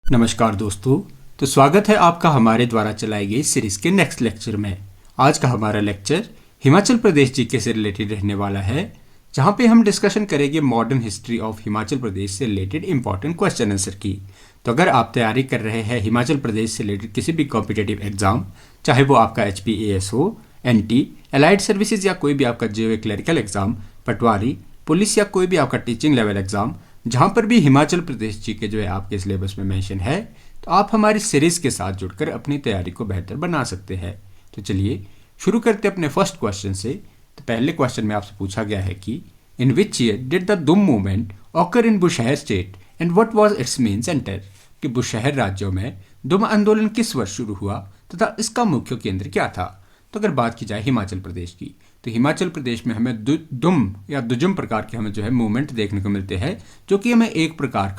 नमस्कार दोस्तों। तो स्वागत है आपका हमारे द्वारा चलाई गई सीरीज के नेक्स्ट लेक्चर में। आज का हमारा लेक्चर हिमाचल प्रदेश जीके से रिलेटेड रहने वाला है, जहां पे हम डिस्कशन करेंगे modern history of Himachal Pradesh से रिलेटेड इंपॉर्टेंट क्वेश्चन आंसर की। तो अगर आप तैयारी कर रहे हैं हिमाचल प्रदेश से रिलेटेड किसी भी कॉम्पिटेटिव एग्जाम, चाहे वो आपका HPAS हो, NT, एलाइड सर्विसेज या कोई भी आपका JOA क्लरिकल एग्जाम, पटवारी, पुलिस या कोई भी आपका टीचिंग लेवल एग्जाम, जहां पर भी हिमाचल प्रदेश जीके जो है आपके सिलेबस में मेंशन है, तो आप हमारी सीरीज के साथ जुड़कर अपनी तैयारी को बेहतर बना सकते हैं। तो चलिए शुरू करते अपने फर्स्ट क्वेश्चन से। तो पहले क्वेश्चन में आपसे पूछा गया है कि in which year did the Dumh movement occur in Bushahr state and what was its main centre, कि बुशहर राज्यों में दुम आंदोलन किस वर्ष शुरू हुआ तथा इसका मुख्य केंद्र क्या था। तो अगर बात की जाए हिमाचल प्रदेश की, तो हिमाचल प्रदेश में हमें दुम या दुजुम प्रकार के हमें जो है मूवमेंट देखने को मिलते हैं, जो कि हमें एक प्रकार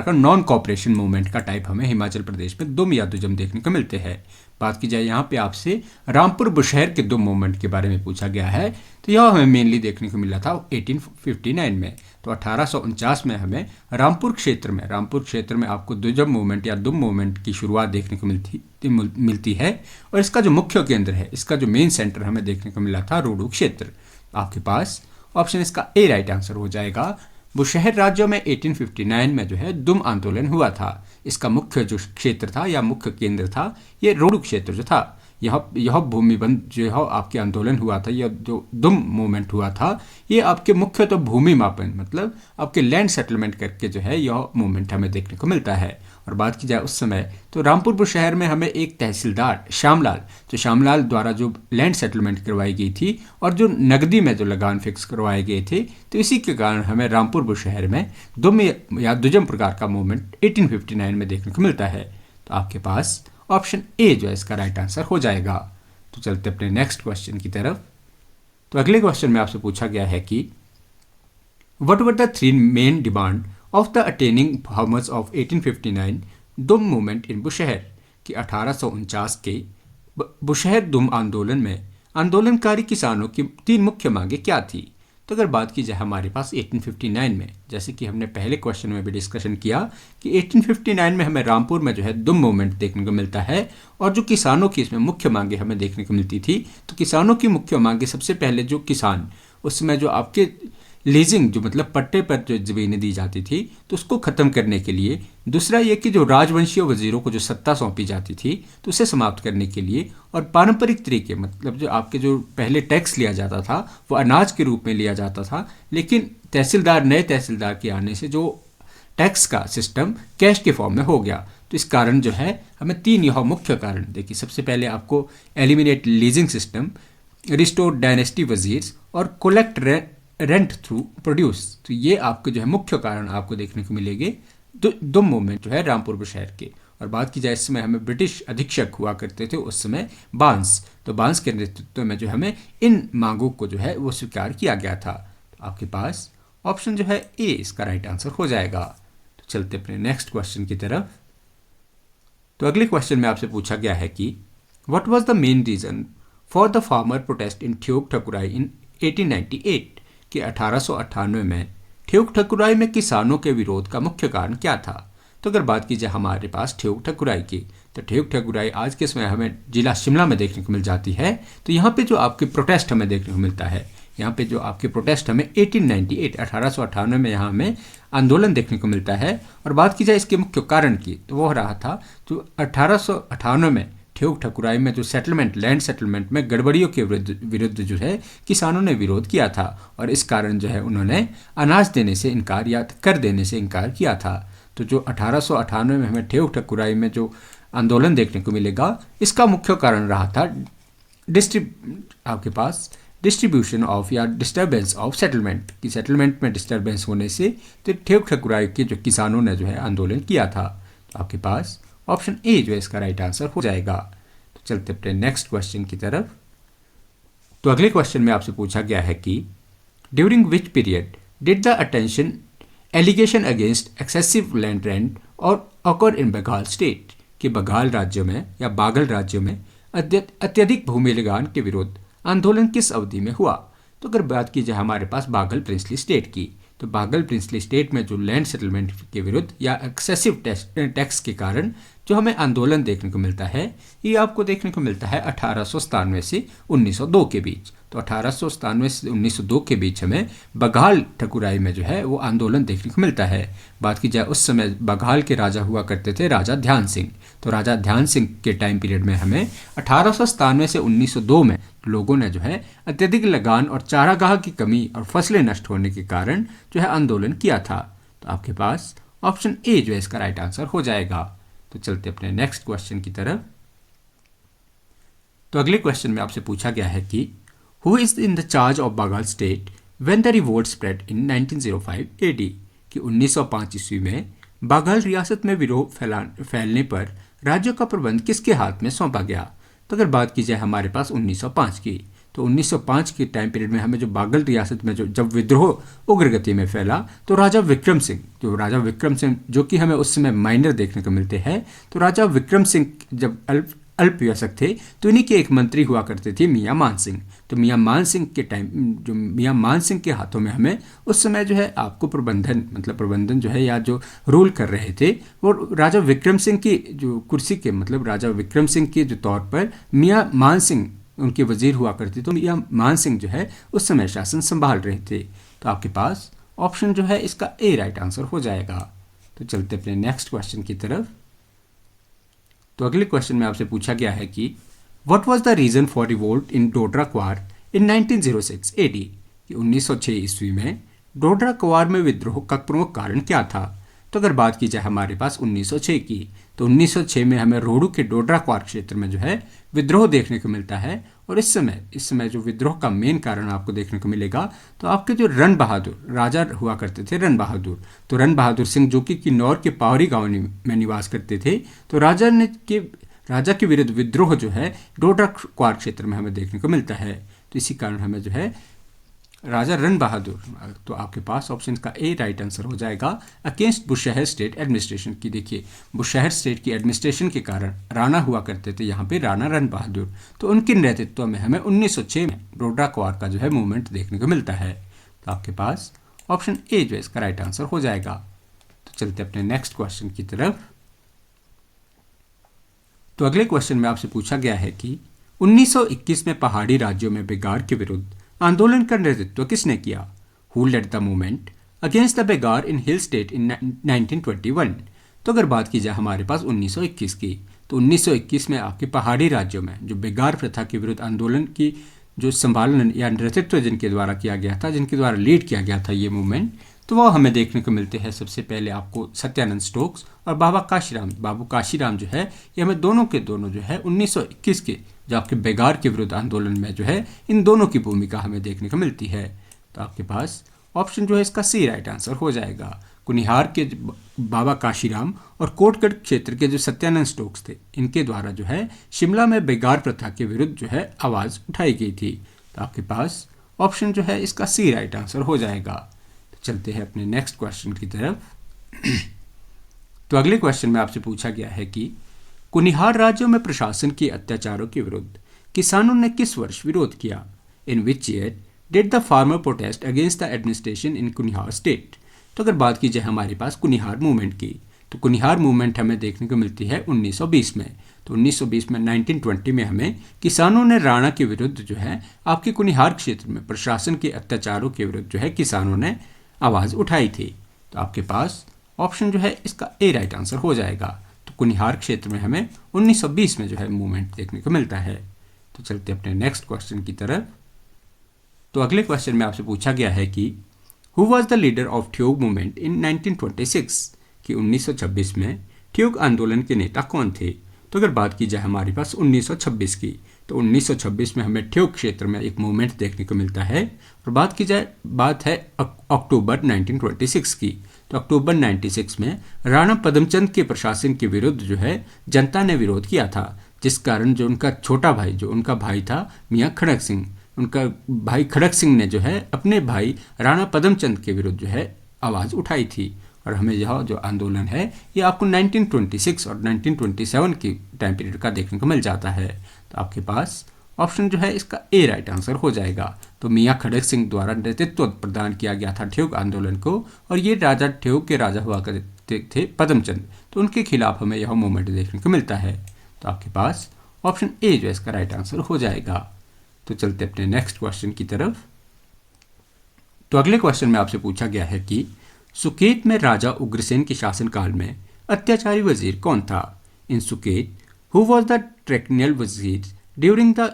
का नॉन कॉपरेशन मूवमेंट का टाइप हमें हिमाचल प्रदेश में दुम या दुजुम देखने को मिलते हैं। बात की जाए यहाँ पे आपसे रामपुर बुशहर के दुम मूवमेंट के बारे में पूछा गया है, तो यह हमें मेनली देखने को मिला था 1859 में। तो 1849 में हमें रामपुर क्षेत्र में आपको दुजुम मूवमेंट या दुम मूवमेंट की शुरुआत देखने को मिलती है, और इसका जो मुख्य केंद्र है, इसका जो मेन सेंटर हमें देखने को मिला था रोडू क्षेत्र। आपके पास ऑप्शन इसका ए राइट आंसर हो जाएगा। बुशहर राज्यों में 1859 में जो है दुम आंदोलन हुआ था। इसका मुख्य जो क्षेत्र था या मुख्य केंद्र था, ये रोडू क्षेत्र जो था। यह भूमिबंध जो है आपके आंदोलन हुआ था, यह जो दुम मूवमेंट हुआ था, ये आपके मुख्य तो भूमि मापन मतलब आपके लैंड सेटलमेंट करके जो है यह मूवमेंट हमें देखने को मिलता है। और बात की जाए उस समय, तो रामपुर बुशहर में हमें एक तहसीलदार श्यामलाल द्वारा जो लैंड सेटलमेंट करवाई गई थी और जो नकदी में जो लगान फिक्स करवाए गए थे, तो इसी के कारण हमें रामपुर बुशहर में दुम या दुजम प्रकार का मूवमेंट 1859 में देखने को मिलता है। तो आपके पास ऑप्शन ए जो है इसका राइट आंसर हो जाएगा। तो चलते अपने नेक्स्ट क्वेश्चन की तरफ। तो अगले क्वेश्चन में आपसे पूछा गया है कि what were the three main demand of the attaining farmers of 1859 दुम मूवमेंट इन बुशहर, कि 1849 के बुशहर दुम आंदोलन में आंदोलनकारी किसानों की तीन मुख्य मांगे क्या थी। तो अगर बात की जाए हमारे पास 1859 में, जैसे कि हमने पहले क्वेश्चन में भी डिस्कशन किया कि 1859 में हमें रामपुर में जो है दुम मूवमेंट देखने को मिलता है, और जो किसानों की इसमें मुख्य मांगे हमें देखने को मिलती थी। तो किसानों की मुख्य मांगे, सबसे पहले जो किसान उस समय जो आपके लीजिंग जो मतलब पट्टे पर जो ज़मीनें दी जाती थी, तो उसको ख़त्म करने के लिए, दूसरा ये कि जो राजवंशीय वजीरों को जो सत्ता सौंपी जाती थी, तो उसे समाप्त करने के लिए, और पारंपरिक तरीके मतलब जो आपके जो पहले टैक्स लिया जाता था वो अनाज के रूप में लिया जाता था, लेकिन नए तहसीलदार के आने से जो टैक्स का सिस्टम कैश के फॉर्म में हो गया। तो इस कारण जो है हमें तीन यह मुख्य कारण देखिए, सबसे पहले आपको eliminate leasing system, restore dynasty वजीर्स और कोलेक्ट रेंट थ्रू प्रोड्यूस। तो ये आपके जो है मुख्य कारण आपको देखने को मिलेंगे दुम मूवमेंट जो है रामपुर बुशहर के। और बात की जाए इस समय हमें ब्रिटिश अधीक्षक हुआ करते थे उस समय बांस, तो बांस के नेतृत्व में जो हमें इन मांगों को जो है वो स्वीकार किया गया था। तो आपके पास ऑप्शन जो है ए इसका राइट आंसर हो जाएगा। तो चलते अपने नेक्स्ट क्वेश्चन की तरफ। तो अगले क्वेश्चन में आपसे पूछा गया है कि what was the main reason for the farmer protest in Theog Thakurai in 1898, कि 1898 में ठियोग ठकुराई में किसानों के विरोध का मुख्य कारण क्या था। तो अगर बात की जाए हमारे पास ठियोग ठकुराई की, तो ठियोग ठकुराई आज के समय हमें जिला शिमला में देखने को मिल जाती है। तो यहाँ पे जो आपकी प्रोटेस्ट हमें देखने को मिलता है, यहाँ पे जो आपकी प्रोटेस्ट हमें 1898 में यहाँ हमें आंदोलन देखने को मिलता है। और बात की जाए इसके मुख्य कारण की, तो वो रहा था जो 1898 में ठियोग ठकुराई में जो लैंड सेटलमेंट में गड़बड़ियों के विरुद्ध जो है किसानों ने विरोध किया था, और इस कारण जो है उन्होंने अनाज देने से इनकार या कर देने से इनकार किया था। तो जो 1898 में हमें ठियोग ठकुराई में जो आंदोलन देखने को मिलेगा, इसका मुख्य कारण रहा था आपके पास डिस्ट्रीब्यूशन ऑफ या डिस्टर्बेंस ऑफ सेटलमेंट, की सेटलमेंट में डिस्टर्बेंस होने से तो ठियोग ठकुराई के जो किसानों ने जो है आंदोलन किया था। तो आपके पास ऑप्शन ए जो है इसका राइट आंसर हो जाएगा। तो चलते अपने नेक्स्ट क्वेश्चन की तरफ। तो अगले क्वेश्चन में आपसे पूछा गया है कि during which period did the attention allegation against excessive land rent और ऑकर इन बंगाल स्टेट, कि बंगाल राज्य में या बागल राज्य में अत्यधिक भूमि लगान के विरुद्ध आंदोलन किस अवधि में हुआ। तो अगर बात की जाए हमारे पास बागल प्रिंसली स्टेट की, तो बागल प्रिंसली स्टेट में जो लैंड सेटलमेंट के विरुद्ध या एक्सेसिव टैक्स के कारण जो हमें आंदोलन देखने को मिलता है, ये आपको देखने को मिलता है 1897 से 1902 के बीच। तो 1897 से 1902 के बीच हमें बघाल ठकुराई में जो है वो आंदोलन देखने को मिलता है। बात की जाए उस समय बघाल के राजा हुआ करते थे राजा ध्यान सिंह। तो राजा ध्यान सिंह के टाइम पीरियड में हमें 1897 से 1902 में लोगों ने जो है अत्यधिक लगान और चारागाह की कमी और फसलें नष्ट होने के कारण जो है आंदोलन किया था। तो आपके पास ऑप्शन ए जो है इसका राइट आंसर हो जाएगा। तो चलते अपने नेक्स्ट क्वेश्चन की तरफ। तो अगले क्वेश्चन में आपसे पूछा गया है कि who is in the charge of Baghal state when the revolt spread in 1905 AD, कि 1905 ईस्वी में बघाल रियासत में विरोध फैलने पर राज्यों का प्रबंध किसके हाथ में सौंपा गया। तो अगर बात की जाए हमारे पास 1905 की, तो 1905 के टाइम पीरियड में हमें जो बागल रियासत में जब विद्रोह उग्रगति में फैला, तो राजा विक्रम सिंह जो कि हमें उस समय माइनर देखने को मिलते हैं, तो राजा विक्रम सिंह जब अल्पवयस्क थे तो इन्हीं के एक मंत्री हुआ करते थे मियाँ मान सिंह। तो मियाँ मान सिंह के हाथों में हमें उस समय जो है आपको प्रबंधन जो है या जो रूल कर रहे थे वो राजा विक्रम सिंह की जो कुर्सी के राजा विक्रम सिंह के जो तौर पर मियाँ मान सिंह उनके वजीर हुआ करते। तो मियाँ मान सिंह जो है उस समय शासन संभाल रहे थे। तो आपके पास ऑप्शन जो है इसका ए राइट आंसर हो जाएगा। तो चलते अपने नेक्स्ट क्वेश्चन की तरफ। तो अगले क्वेश्चन में आपसे पूछा गया है कि what was the reason for revolt in Dodra Kwar in 1906 AD, कि 1906 ईस्वी में डोडरा क्वार में विद्रोह का प्रमुख कारण क्या था। तो अगर बात की जाए हमारे पास 1906 की, तो 1906 में हमें रोहड़ू के डोडरा क्वार क्षेत्र में जो है विद्रोह देखने को मिलता है। और इस समय जो विद्रोह का मेन कारण आपको देखने को मिलेगा, तो आपके जो रण बहादुर राजा हुआ करते थे रण बहादुर, तो रण बहादुर सिंह जो कि किन्नौर के पावरी गांव में निवास करते थे, तो राजा के विरुद्ध विद्रोह जो है डोडरा क्वार क्षेत्र में हमें देखने को मिलता है। तो इसी कारण हमें जो है राजा रण बहादुर, तो आपके पास ऑप्शन का ए राइट आंसर हो जाएगा अगेंस्ट बुशहर स्टेट एडमिनिस्ट्रेशन की। देखिए बुशहर स्टेट की एडमिनिस्ट्रेशन के कारण राणा हुआ करते थे यहाँ पे राणा रण बहादुर, तो उनके नेतृत्व में हमें 1906 में डोडरा क्वार का जो है मूवमेंट देखने को मिलता है। तो आपके पास ऑप्शन ए जो है इसका राइट आंसर हो जाएगा। तो चलते अपने नेक्स्ट क्वेश्चन की तरफ। तो अगले क्वेश्चन में आपसे पूछा गया है कि 1921 में पहाड़ी राज्यों में बेगार के विरुद्ध आंदोलन का नेतृत्व किसने किया। Who led the movement against the begar in hill state in 1921। तो अगर बात की जाए हमारे पास 1921 की, तो 1921 में आपके पहाड़ी राज्यों में जो बेगार प्रथा के विरुद्ध आंदोलन की जो संभालन या नेतृत्व जिनके द्वारा किया गया था, जिनके द्वारा लीड किया गया था ये मूवमेंट, तो वो हमें देखने को मिलते हैं सबसे पहले आपको सत्यानंद स्टोक्स और बाबू काशीराम जो है, ये हमें दोनों के दोनों जो है 1921 के जो आपके बेगार के विरुद्ध आंदोलन में जो है इन दोनों की भूमिका हमें देखने को मिलती है। तो आपके पास ऑप्शन जो है इसका सी राइट आंसर हो जाएगा। कुनिहार के बाबा काशीराम और कोटगढ़ क्षेत्र के जो सत्यानंद स्टोक्स थे, इनके द्वारा जो है शिमला में बेगार प्रथा के विरुद्ध जो है आवाज़ उठाई गई थी। तो आपके पास ऑप्शन जो है इसका सी राइट आंसर हो जाएगा। तो चलते हैं अपने नेक्स्ट क्वेश्चन की तरफ। तो अगले क्वेश्चन में आपसे पूछा गया है कि कुनिहार राज्यों में प्रशासन के अत्याचारों के विरुद्ध किसानों ने किस वर्ष विरोध किया। In which year did the farmer protest against the administration in Kunihar state. तो अगर बात की जाए हमारे पास कुनिहार मूवमेंट की, तो कुनिहार मूवमेंट हमें देखने को मिलती है 1920 में। तो 1920 में 1920 में हमें किसानों ने राणा के विरुद्ध जो है आपके कुनिहार क्षेत्र में प्रशासन के अत्याचारों के विरुद्ध जो है किसानों ने आवाज़ उठाई थी। तो आपके पास ऑप्शन जो है इसका ए राइट आंसर हो जाएगा। तो कुनिहार क्षेत्र में हमें 1920 में जो है मूवमेंट देखने को मिलता है। तो चलते अपने नेक्स्ट क्वेश्चन की तरफ। तो अगले क्वेश्चन में आपसे पूछा गया है कि who was the leader of Theog movement in 1926, कि 1926 में ठियोग आंदोलन के नेता कौन थे। तो अगर बात की जाए हमारे पास 1926 की, तो 1926 में हमें ठियोग क्षेत्र में एक मूवमेंट देखने को मिलता है। और बात है अक्टूबर 1926 की। तो अक्टूबर 96 में राणा पद्मचंद के प्रशासन के विरुद्ध जो है जनता ने विरोध किया था, जिस कारण जो उनका छोटा भाई जो उनका भाई था मियाँ खड़क सिंह, उनका भाई खड़क सिंह ने जो है अपने भाई राणा पद्मचंद के विरुद्ध जो है आवाज़ उठाई थी। और हमें यह जो आंदोलन है ये आपको 1926 और 1927 की टाइम पीरियड का देखने को मिल जाता है। तो आपके पास ऑप्शन जो है इसका ए राइट आंसर हो जाएगा। तो मियाँ खड़क सिंह द्वारा नेतृत्व प्रदान किया गया था ठेऊ आंदोलन को, और ये राजा ठेऊ के राजा हुआ करते थे पद्मचंद, तो उनके खिलाफ हमें यह मूवमेंट देखने को मिलता है। तो आपके पास ऑप्शन ए जो है इसका राइट आंसर हो जाएगा। तो चलते अपने नेक्स्ट क्वेश्चन की तरफ। तो अगले क्वेश्चन में आपसे पूछा गया है कि सुकेत में राजा उग्रसेन के शासनकाल में अत्याचारी वजीर कौन था? इन सुकेत हु वॉज द ट्रेक्नियल वजीर during the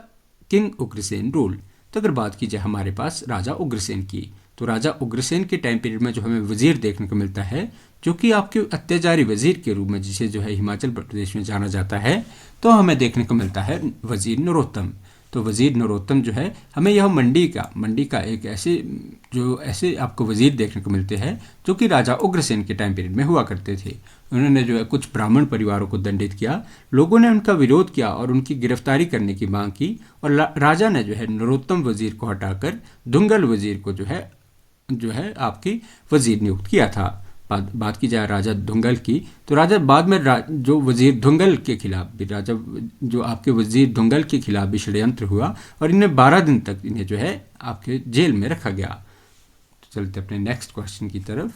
king Ugrasen rule. तो अगर बात की जाए हमारे पास राजा उग्रसेन की, तो राजा उग्रसेन के टाइम पीरियड में जो हमें वजीर देखने को मिलता है, जो कि आपके अत्याचारी वजीर के रूप में जिसे जो है हिमाचल प्रदेश में जाना जाता है, तो हमें देखने को मिलता है वजीर नरोत्तम। तो वजीर नरोत्तम जो है हमें यह मंडी का एक ऐसे आपको वजीर देखने को मिलते हैं जो कि राजा उग्रसेन के टाइम पीरियड में हुआ करते थे। उन्होंने जो है कुछ ब्राह्मण परिवारों को दंडित किया, लोगों ने उनका विरोध किया और उनकी गिरफ्तारी करने की मांग की, और राजा ने जो है नरोत्तम वजीर को हटाकर धुंगल वजीर को जो है आपकी वजीर नियुक्त किया था। बात की जाए राजा धुंगल की, तो राजा बाद में जो वजीर धुंगल के खिलाफ भी जो आपके वजीर धुंगल के खिलाफ भी षड्यंत्र हुआ, और इन्हें 12 दिन तक इन्हें जो है आपके जेल में रखा गया। तो चलते अपने नेक्स्ट क्वेश्चन की तरफ।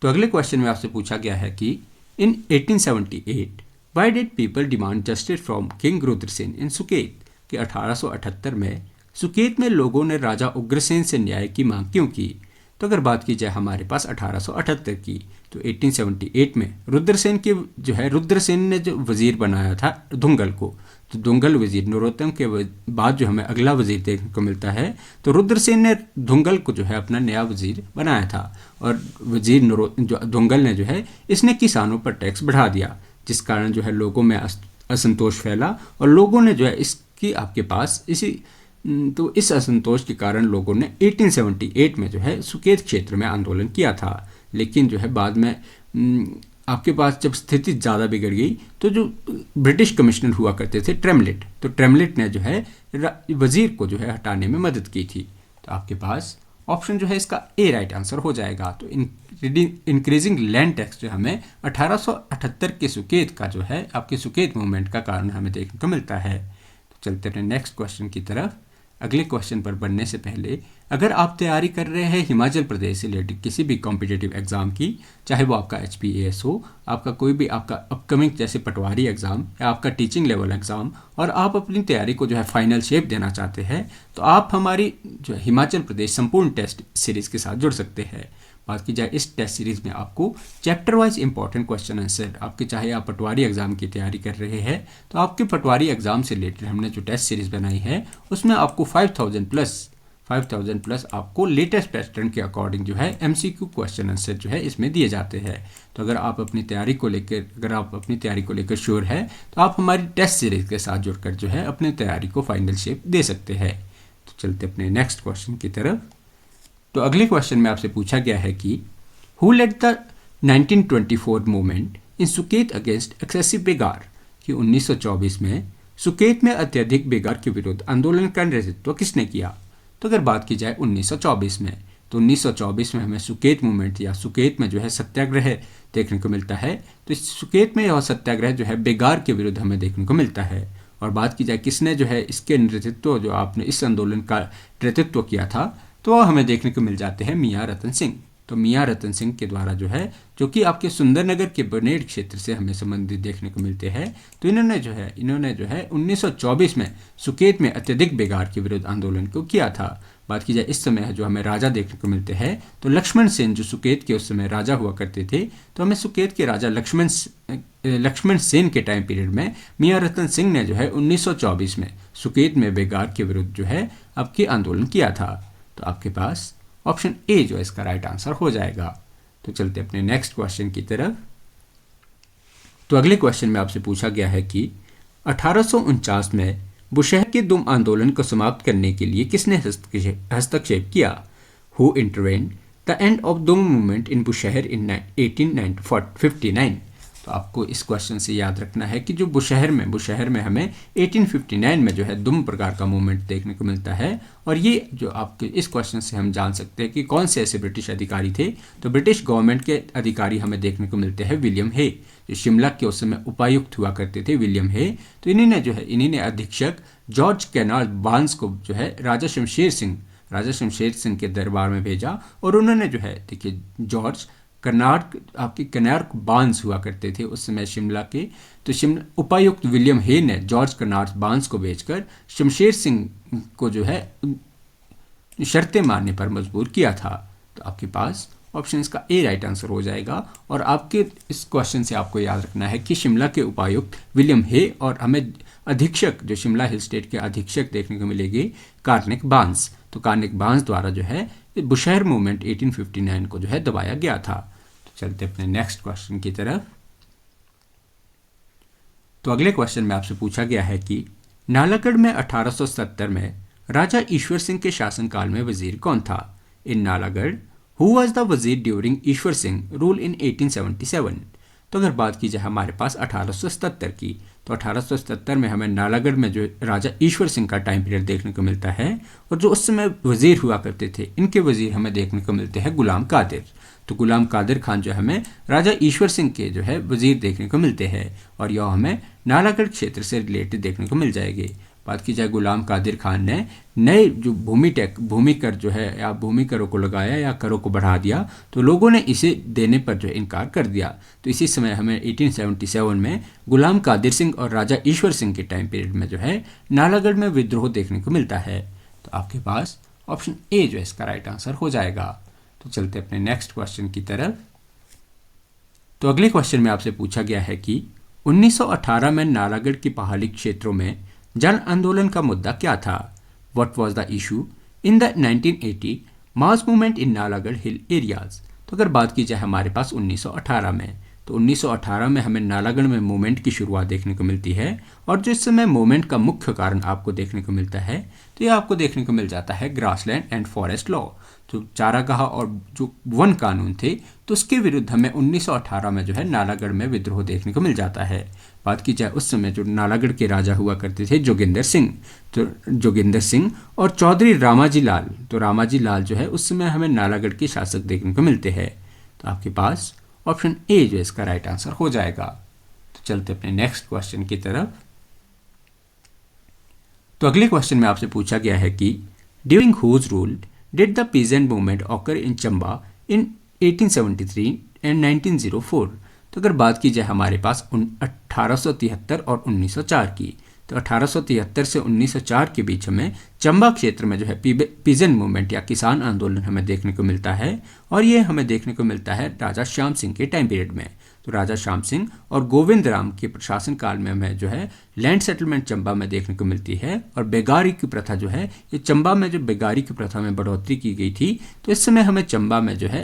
तो अगले क्वेश्चन में आपसे पूछा गया है कि in 1878 why did people demand justice from king Rudrasen in Suket, कि 1878 में सुकेत में लोगों ने राजा उग्रसेन से न्याय की मांग क्यों की? तो अगर बात की जाए हमारे पास 1878 की, तो 1878 में रुद्रसेन ने जो वजीर बनाया था धुंगल को, तो धुंगल वजीर नरोत्तम के बाद जो हमें अगला वजीर देखने को मिलता है, तो रुद्रसेन ने धुंगल को जो है अपना नया वजीर बनाया था, और वजीर धुंगल ने जो है इसने किसानों पर टैक्स बढ़ा दिया, जिस कारण जो है लोगों में असंतोष फैला, और लोगों ने जो है इसकी आपके पास तो इस असंतोष के कारण लोगों ने 1878 में जो है सुकेत क्षेत्र में आंदोलन किया था। लेकिन जो है बाद में आपके पास जब स्थिति ज़्यादा बिगड़ गई, तो जो ब्रिटिश कमिश्नर हुआ करते थे ट्रेमलेट, तो ट्रेमलेट ने जो है वजीर को जो है हटाने में मदद की थी। तो आपके पास ऑप्शन जो है इसका ए राइट आंसर हो जाएगा। तो इंक्रीजिंग लैंड टैक्स जो हमें 1878 के सुकेत का जो है आपके सुकेत मूवमेंट का कारण हमें देखने को मिलता है। तो चलते हैं नेक्स्ट क्वेश्चन की तरफ। अगले क्वेश्चन पर बढ़ने से पहले, अगर आप तैयारी कर रहे हैं हिमाचल प्रदेश से रिलेटेड किसी भी कॉम्पिटिटिव एग्जाम की, चाहे वो आपका HPAS हो, आपका कोई भी आपका अपकमिंग जैसे पटवारी एग्जाम या आपका टीचिंग लेवल एग्जाम, और आप अपनी तैयारी को जो है फाइनल शेप देना चाहते हैं, तो आप हमारी जो हिमाचल प्रदेश संपूर्ण टेस्ट सीरीज़ के साथ जुड़ सकते हैं। बात की जाए इस टेस्ट सीरीज़ में आपको chapter wise important question answer आपके, चाहे आप पटवारी एग्जाम की तैयारी कर रहे हैं, तो आपके पटवारी एग्जाम से रिलेटेड हमने जो टेस्ट सीरीज़ बनाई है उसमें आपको 5000 प्लस आपको लेटेस्ट पैटर्न के अकॉर्डिंग जो है MCQ क्वेश्चन आंसर जो है इसमें दिए जाते हैं। तो अगर आप अपनी तैयारी को लेकर श्योर है, तो आप हमारी टेस्ट सीरीज़ के साथ जुड़कर जो है अपनी तैयारी को फाइनल शेप दे सकते हैं। तो चलते अपने नेक्स्ट क्वेश्चन की तरफ। तो अगले क्वेश्चन में आपसे पूछा गया है कि who led the 1924 movement in Suket against excessive begar, कि 1924 में सुकेत में अत्यधिक बेगार के विरुद्ध आंदोलन का नेतृत्व किसने किया? तो अगर बात की जाए 1924 में, तो 1924 में हमें सुकेत मूवमेंट या सुकेत में जो है सत्याग्रह देखने को मिलता है। तो इस सुकेत में यह सत्याग्रह जो है बेगार के विरुद्ध हमें देखने को मिलता है। और बात की जाए किसने जो है इसके नेतृत्व, जो आपने इस आंदोलन का नेतृत्व किया था, तो हमें देखने को मिल जाते हैं मियाँ रतन सिंह। तो मियाँ रतन सिंह के द्वारा जो कि आपके सुंदरनगर के बनेड़ क्षेत्र से हमें संबंधित देखने को मिलते हैं। तो इन्होंने जो है 1924 में सुकेत में अत्यधिक बेगार के विरुद्ध आंदोलन को किया था। बात की जाए इस समय जो हमें राजा देखने को मिलते हैं, तो लक्ष्मण सेन जो सुकेत के उस समय राजा हुआ करते थे, तो हमें सुकेत के राजा लक्ष्मण सेन के टाइम पीरियड में मियाँ रतन सिंह ने जो है 1924 में सुकेत में बेगार के विरुद्ध जो है आपकी आंदोलन किया था। तो आपके पास ऑप्शन ए जो है इसका राइट आंसर हो जाएगा। तो चलते अपने नेक्स्ट क्वेश्चन की तरफ। तो अगले क्वेश्चन में आपसे पूछा गया है कि 1849 में बुशहर के दुम आंदोलन को समाप्त करने के लिए किसने हस्तक्षेप किया? हु इंटरवेंड द एंड ऑफ दुम मूवमेंट इन बुशहर इन 1859? तो आपको इस क्वेश्चन से याद रखना है कि जो बुशहर में हमें 1859 में जो है दुम प्रकार का मूवमेंट देखने को मिलता है। और ये जो आपके इस क्वेश्चन से हम जान सकते हैं कि कौन से ऐसे ब्रिटिश अधिकारी थे। तो ब्रिटिश गवर्नमेंट के अधिकारी हमें देखने को मिलते हैं विलियम हे, जो शिमला के उस समय उपायुक्त हुआ करते थे विलियम हे। तो इन्हीं ने अधीक्षक जॉर्ज कैनाल बार्न्स को जो है राजा शमशेर सिंह के दरबार में भेजा। और उन्होंने जो है देखिए जॉर्ज कनार्क बार्न्स हुआ करते थे उस समय शिमला के। तो उपायुक्त विलियम हे ने जॉर्ज कनार्क बार्न्स को भेजकर शमशेर सिंह को जो है शर्तें मानने पर मजबूर किया था। तो आपके पास ऑप्शन इसका ए राइट आंसर हो जाएगा। और आपके इस क्वेश्चन से आपको याद रखना है कि शिमला के उपायुक्त विलियम हे और हमें अधीक्षक जो शिमला हिल स्टेट के अधीक्षक देखने को मिलेगी कार्निक बार्न्स। तो कार्निक बार्न्स द्वारा जो है बुशहर मूवमेंट 1859 को जो है दबाया गया था। तो चलते अपने नेक्स्ट क्वेश्चन की तरफ। तो अगले क्वेश्चन में आपसे पूछा गया है कि नालागढ़ में 1870 में राजा ईश्वर सिंह के शासनकाल में वजीर कौन था। इन नालागढ़ हु वॉज द वजीर during Ishwar Singh rule in 1877। तो अगर बात की जाए हमारे पास 1877 की, तो 1877 में हमें नालागढ़ में जो राजा ईश्वर सिंह का टाइम पीरियड देखने को मिलता है। और जो उस समय वजीर हुआ करते थे, इनके वजीर हमें देखने को मिलते हैं गुलाम कादिर। तो गुलाम कादिर खान जो हमें राजा ईश्वर सिंह के जो है वजीर देखने को मिलते हैं। और यह हमें नालागढ़ क्षेत्र से रिलेटेड देखने को मिल जाएगी। बात की जाए गुलाम कादिर खान ने नए जो भूमि कर जो है या भूमि करों को लगाया या करों को बढ़ा दिया, तो लोगों ने इसे देने पर जो इनकार कर दिया। तो इसी समय हमें 1877 में गुलाम कादिर सिंह और राजा ईश्वर सिंह के टाइम पीरियड में जो है नालागढ़ में विद्रोह देखने को मिलता है। तो आपके पास ऑप्शन ए जो है इसका राइट आंसर हो जाएगा। तो चलते अपने नेक्स्ट क्वेश्चन की तरफ। तो अगले क्वेश्चन में आपसे पूछा गया है कि 1918 में नालागढ़ की पहाड़ी क्षेत्रों में जन आंदोलन का मुद्दा क्या था। What was the issue in the 1980 mass movement in Nalagarh hill areas. तो अगर बात की जाए हमारे पास 1918 में, तो 1918 में हमें नालागढ़ में मूवमेंट की शुरुआत देखने को मिलती है। और जो इस समय मूवमेंट का मुख्य कारण आपको देखने को मिलता है, तो यह आपको देखने को मिल जाता है ग्रासलैंड एंड फॉरेस्ट लॉ। तो चारागाह और जो वन कानून थे, तो उसके विरुद्ध हमें 1918 में जो है नालागढ़ में विद्रोह देखने को मिल जाता है। बात की जाए उस समय जो नालागढ़ के राजा हुआ करते थे जोगिंदर सिंह, तो जोगिंदर सिंह और चौधरी रामाजी लाल, तो रामाजी लाल जो है उस समय हमें नालागढ़ के शासक देखने को मिलते हैं। तो आपके पास ऑप्शन ए जो इसका राइट आंसर हो जाएगा। तो चलते अपने नेक्स्ट क्वेश्चन की तरफ। तो अगले क्वेश्चन में आपसे पूछा गया है कि during whose rule did the peasant movement occur in Chamba in 1873 and 1904। तो अगर बात की जाए हमारे पास 1873 और 1904 की, तो 1873 से 1904 के बीच हमें चंबा क्षेत्र में जो है पीजेंट मूवमेंट या किसान आंदोलन हमें देखने को मिलता है। और ये हमें देखने को मिलता है राजा श्याम सिंह के टाइम पीरियड में। तो राजा श्याम सिंह और गोविंद राम के प्रशासन काल में हमें जो है लैंड सेटलमेंट चंबा में देखने को मिलती है। और बेगारी की प्रथा जो है, ये चंबा में जो बेगारी की प्रथा में बढ़ोतरी की गई थी, तो इस समय हमें चंबा में जो है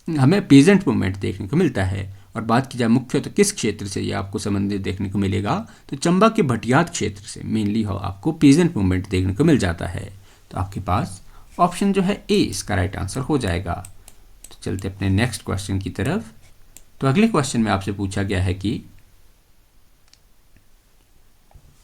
हमें पीजेंट मूवमेंट देखने को मिलता है। और बात की जाए मुख्यतः किस क्षेत्र से ये आपको संबंधित देखने को मिलेगा, तो चंबा के भटियात क्षेत्र से मेनली आपको पीजेंट मूवमेंट देखने को मिल जाता है। तो आपके पास ऑप्शन जो है ए इसका राइट आंसर हो जाएगा। तो चलते अपने नेक्स्ट क्वेश्चन की तरफ। तो अगले क्वेश्चन में आपसे पूछा गया है कि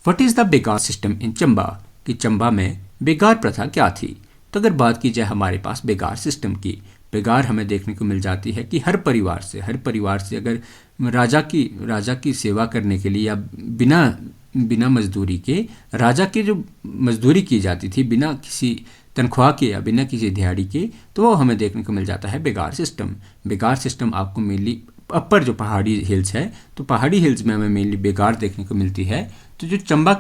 what is the begar system in Chamba, कि चंबा में बेगार प्रथा क्या थी। तो अगर बात की जाए हमारे पास बेगार सिस्टम की, बेगार हमें देखने को मिल जाती है कि हर परिवार से अगर राजा की सेवा करने के लिए या बिना मजदूरी के राजा की जो मजदूरी की जाती थी बिना किसी तनख्वाह के या बिना किसी दिहाड़ी के, तो वो हमें देखने को मिल जाता है बेगार सिस्टम। बेगार सिस्टम आपको मेनली अपर जो पहाड़ी हिल्स है, तो पहाड़ी हिल्स में हमें मेनली बेगार देखने को मिलती है। तो जो चंबा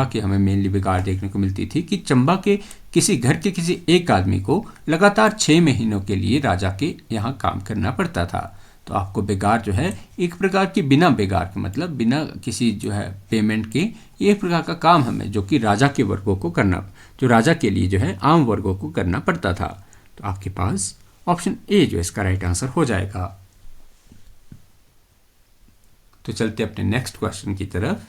के हमें मेनली बेगार देखने को मिलती थी कि चंबा के किसी घर के किसी एक आदमी को लगातार 6 महीनों के लिए राजा के यहाँ काम करना पड़ता था। तो आपको बेगार जो है एक प्रकार की बिना बेगार के मतलब बिना किसी जो है पेमेंट के एक प्रकार का काम हमें जो कि राजा के वर्गों को करना, जो राजा के लिए जो है आम वर्गों को करना पड़ता था। तो आपके पास ऑप्शन ए जो इसका राइट आंसर हो जाएगा। तो चलते अपने नेक्स्ट क्वेश्चन की तरफ।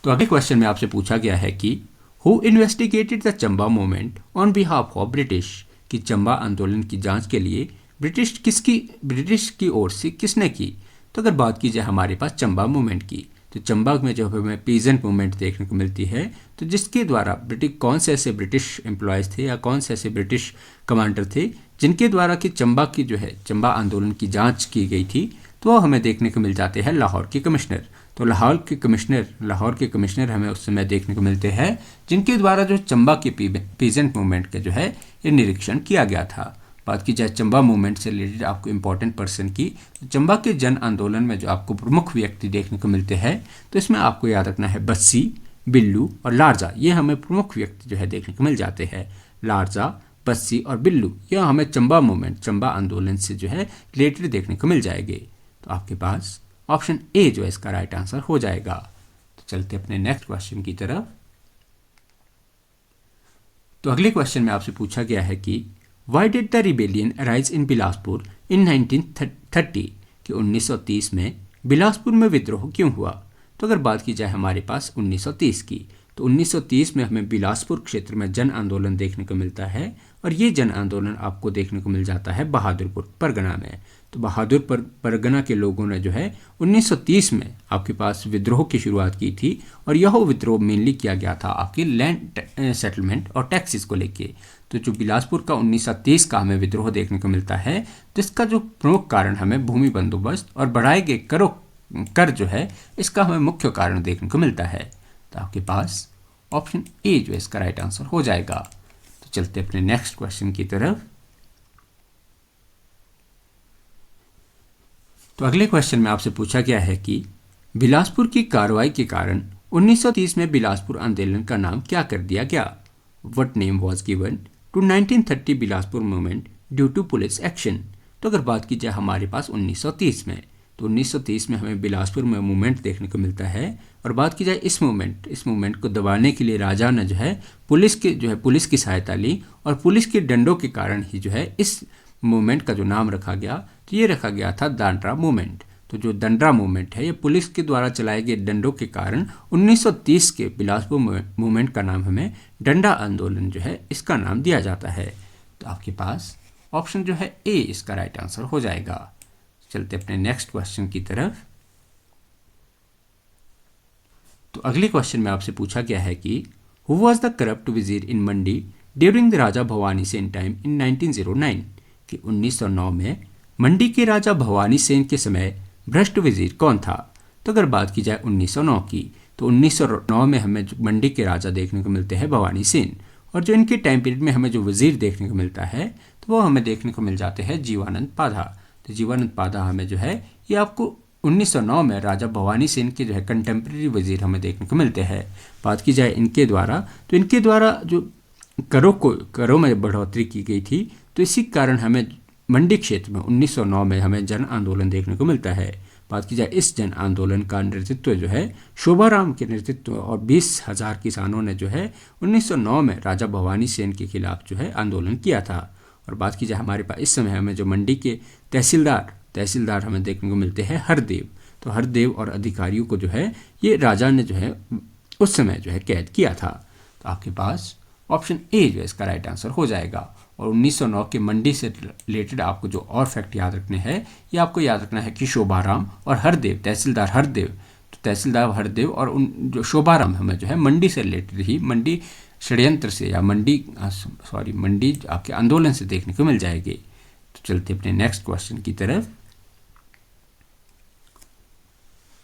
तो अगले क्वेश्चन में आपसे पूछा गया है कि who investigated the Chamba movement on behalf of British, कि चंबा आंदोलन की जांच के लिए ब्रिटिश की ओर से किसने की? तो अगर बात की जाए हमारे पास चंबा मूवमेंट की, तो चंबा में जो हमें पीजेंट मूवमेंट देखने को मिलती है, तो जिसके द्वारा कौन से ऐसे ब्रिटिश एम्प्लॉयज़ थे या कौन से ऐसे ब्रिटिश कमांडर थे जिनके द्वारा कि चंबा की जो है चंबा आंदोलन की जांच की गई थी, तो वो हमें देखने को मिल जाते हैं लाहौर के कमिश्नर। तो लाहौर के कमिश्नर हमें उस समय देखने को मिलते हैं जिनके द्वारा जो चंबा के पीजेंट मूवमेंट का जो है ये निरीक्षण किया गया था। बात की जाए चंबा मूवमेंट से रिलेटेड आपको इम्पोर्टेंट पर्सन की, तो चंबा के जन आंदोलन में जो आपको प्रमुख व्यक्ति देखने को मिलते हैं, तो इसमें आपको याद रखना है बस्सी, बिल्लू और लारजा। ये हमें प्रमुख व्यक्ति जो है देखने को मिल जाते हैं। लारजा, बस्सी और बिल्लू ये हमें चंबा आंदोलन से जो है रिलेटेड देखने को मिल जाएंगे। तो आपके पास ऑप्शन ए जो है इसका राइट आंसर हो जाएगा। तो चलते अपने नेक्स्ट क्वेश्चन की तरफ। तो अगले क्वेश्चन में आपसे पूछा गया है कि why did the rebellion arise in Bilaspur in 1930, कि 1930 में बिलासपुर में विद्रोह क्यों हुआ? तो अगर बात की जाए हमारे पास 1930 की, तो 1930 में हमें बिलासपुर क्षेत्र में जन आंदोलन देखने को मिलता है, और ये जन आंदोलन आपको देखने को मिल जाता है बहादुरपुर परगना में। तो बहादुरपुर परगना के लोगों ने जो है 1930 में आपके पास विद्रोह की शुरुआत की थी, और यह विद्रोह मेनली किया गया था आपके लैंड सेटलमेंट और टैक्सेस को लेके। तो जो बिलासपुर का 1930 का हमें विद्रोह देखने को मिलता है, तो इसका जो प्रमुख कारण हमें भूमि बंदोबस्त और बढ़ाए गए कर जो है इसका हमें मुख्य कारण देखने को मिलता है। तो आपके पास ऑप्शन ए जो है इसका राइट आंसर हो जाएगा। तो चलते अपने नेक्स्ट क्वेश्चन की तरफ। तो अगले क्वेश्चन में आपसे पूछा गया है कि बिलासपुर की कार्रवाई के कारण 1930 में बिलासपुर आंदोलन का नाम क्या कर दिया गया? What name was given to 1930 Bilaspur movement due to police action? तो अगर बात की जाए हमारे पास 1930 में, तो 1930 में हमें बिलासपुर में मूवमेंट देखने को मिलता है, और बात की जाए इस मूवमेंट को दबाने के लिए राजा ने जो है पुलिस की सहायता ली, और पुलिस के डंडों के कारण ही जो है इस मूवमेंट का जो नाम रखा गया, तो ये रखा गया था दांड्रा मूवमेंट। तो जो दांड्रा मूवमेंट है ये पुलिस के द्वारा चलाए गए डंडों के कारण 1930 के बिलासपुर मूवमेंट का नाम हमें डंडा आंदोलन जो है इसका नाम दिया जाता है। तो आपके पास ऑप्शन जो है ए इसका राइट आंसर हो जाएगा। चलते अपने नेक्स्ट क्वेश्चन की तरफ। तो अगले क्वेश्चन में आपसे पूछा गया है कि who was the corrupt wazir in Mandi during the raja Bhawani Sen time in 1909, कि 1909 में मंडी के राजा भवानी सेन के समय भ्रष्ट वजीर कौन था? तो अगर बात की जाए 1909 की, तो 1909 में हमें मंडी के राजा देखने को मिलते हैं भवानी सेन, और जो इनके टाइम पीरियड में हमें जो वजीर देखने को मिलता है, तो वो हमें देखने को मिल जाते हैं जीवानंद पाधा। तो जीवानंद पाधा हमें जो है ये आपको 1909 में राजा भवानी सेन के जो है कंटेम्प्रेरी वजीर हमें देखने को मिलते हैं। बात की जाए इनके द्वारा, तो इनके द्वारा जो करों में बढ़ोतरी की गई थी, तो इसी कारण हमें मंडी क्षेत्र में 1909 में हमें जन आंदोलन देखने को मिलता है। बात की जाए इस जन आंदोलन का नेतृत्व जो है शोभाराम के नेतृत्व और 20,000 किसानों ने जो है 1909 में राजा भवानी सेन के खिलाफ जो है आंदोलन किया था। और बात की जाए हमारे पास इस समय हमें जो मंडी के तहसीलदार हमें देखने को मिलते हैं हरदेव। तो हरदेव और अधिकारियों को जो है ये राजा ने जो है उस समय जो है कैद किया था। तो आपके पास ऑप्शन ए जो है इसका राइट आंसर हो जाएगा। और 1909 के मंडी से रिलेटेड आपको जो और फैक्ट याद रखने हैं, ये आपको याद रखना है कि शोभाराम और हरदेव, तहसीलदार हरदेव और उन जो शोभाराम हमें जो है मंडी से रिलेटेड ही मंडी षड्यंत्र से या मंडी आपके आंदोलन से देखने को मिल जाएगी। तो चलते अपने नेक्स्ट क्वेश्चन की तरफ।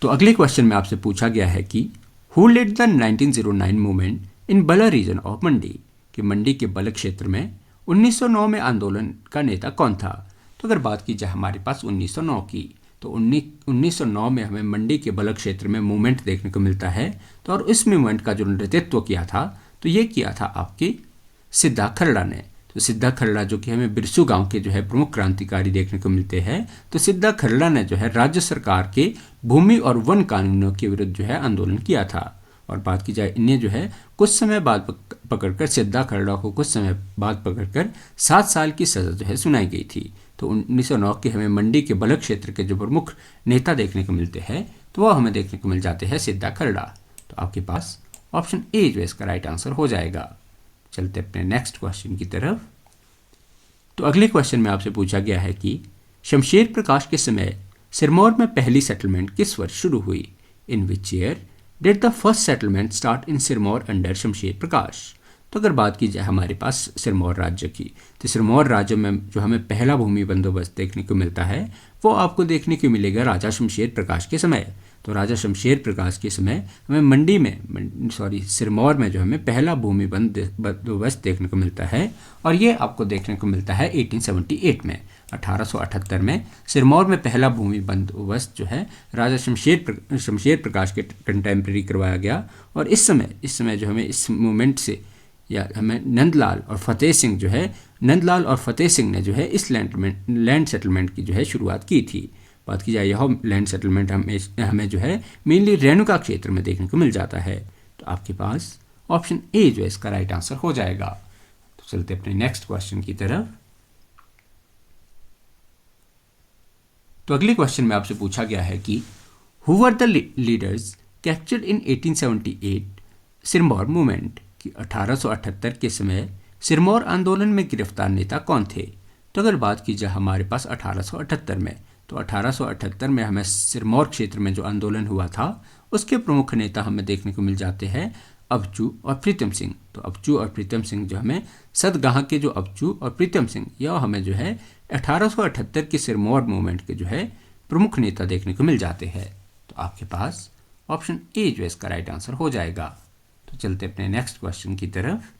तो अगले क्वेश्चन में आपसे पूछा गया है कि who led the 1909 movement in Balh region of मंडी, कि मंडी के बल क्षेत्र में 1909 में आंदोलन का नेता कौन था? तो अगर बात की जाए हमारे पास 1909 की, तो 1909 में हमें मंडी के बल क्षेत्र में मूवमेंट देखने को मिलता है। तो और इस मूवमेंट का जो नेतृत्व किया था, तो ये किया था आपके सिद्धा खरड़ा ने। तो सिद्धा खरड़ा जो कि हमें बिरसू गांव के जो है प्रमुख क्रांतिकारी देखने को मिलते हैं। तो सिद्धा खरड़ा ने जो है राज्य सरकार के भूमि और वन कानूनों के विरुद्ध जो है आंदोलन किया था। और बात की जाए इन्हें जो है कुछ समय बाद पकड़कर सिद्धा खरड़ा को कुछ समय बाद पकड़कर 7 साल की सजा जो है सुनाई गई थी। तो 1909 के हमें मंडी के बलक क्षेत्र के जो प्रमुख नेता देखने को मिलते हैं, तो वह हमें देखने को मिल जाते हैं सिद्धा खरड़ा। तो आपके पास ऑप्शन ए जो है इसका राइट आंसर हो जाएगा। चलते अपने नेक्स्ट क्वेश्चन की तरफ। तो अगले क्वेश्चन में आपसे पूछा गया है कि शमशेर प्रकाश के समय सिरमौर में पहली सेटलमेंट किस वर्ष शुरू हुई? In which year did the first settlement start in Sirmaur under Shamsher Prakash? तो अगर बात की जाए हमारे पास सिरमौर राज्य की, तो सिरमौर राज्य में जो हमें पहला भूमि बंदोबस्त देखने को मिलता है वो आपको देखने को मिलेगा राजा शमशेर प्रकाश के समय। तो राजा शमशेर प्रकाश के समय हमें सिरमौर में जो हमें पहला भूमि बंदोबस्त देखने को मिलता है, और ये आपको देखने को मिलता है 1878 में। 1878 में सिरमौर में पहला भूमि बंदोबस्त जो है राजा शमशेर प्रकाश के कंटेम्प्रेरी करवाया गया। और इस समय जो हमें इस मूवमेंट से या हमें नंदलाल और फतेह सिंह ने जो है इस लैंड सेटलमेंट की जो है शुरुआत की थी। बात की जाए यह लैंड सेटलमेंट हमें जो है मेनली रेणुका क्षेत्र में देखने को मिल जाता है। तो आपके पास ऑप्शन ए जो है इसका राइट आंसर हो जाएगा। तो चलते अपने नेक्स्ट क्वेश्चन की तरफ। तो अगले क्वेश्चन में आपसे पूछा गया है कि who were the leaders captured in 1878 Sirmaur movement, कि 1878 के समय सिरमौर आंदोलन में गिरफ्तार नेता कौन थे? तो अगर बात की जाए हमारे पास 1878 में, तो 1878 में हमें सिरमौर क्षेत्र में जो आंदोलन हुआ था उसके प्रमुख नेता हमें देखने को मिल जाते हैं अबचू और प्रीतम सिंह। तो अबचू और प्रीतम सिंह जो हमें सदगाह के जो अबचू और प्रीतम सिंह यह हमें जो है 1878 के सिरमौर मूवमेंट के जो है प्रमुख नेता देखने को मिल जाते हैं। तो आपके पास ऑप्शन ए जो है इसका राइट आंसर हो जाएगा। तो चलते अपने नेक्स्ट क्वेश्चन की तरफ।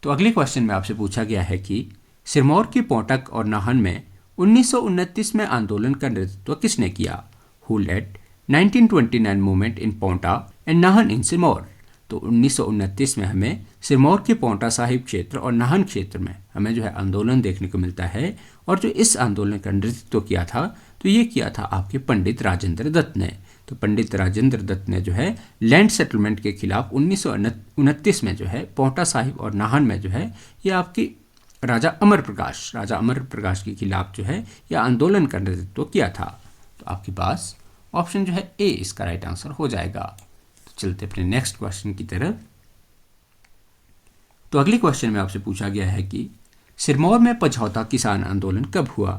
तो अगले क्वेश्चन में आपसे पूछा गया है कि सिरमौर के पोटक और नाहन में 1929 में आंदोलन का नेतृत्व किसने किया? Who led 1929 movement in Paonta and Nahan in Sirmaur? तो 1929 में हमें सिरमौर के पोंटा साहिब क्षेत्र और नाहन क्षेत्र में हमें जो है आंदोलन देखने को मिलता है, और जो इस आंदोलन का नेतृत्व किया था तो ये किया था आपके पंडित राजेंद्र दत्त ने। तो पंडित राजेंद्र दत्त ने जो है लैंड सेटलमेंट के खिलाफ 1929 में जो है पोंटा साहिब और नाहन में जो है ये आपकी राजा अमर प्रकाश के खिलाफ जो है यह आंदोलन का नेतृत्व किया था। तो आपके पास ऑप्शन जो है ए इसका राइट आंसर हो जाएगा। तो चलते अपने नेक्स्ट क्वेश्चन की तरफ। तो अगले क्वेश्चन में आपसे पूछा गया है कि सिरमौर में पझौता किसान आंदोलन कब हुआ?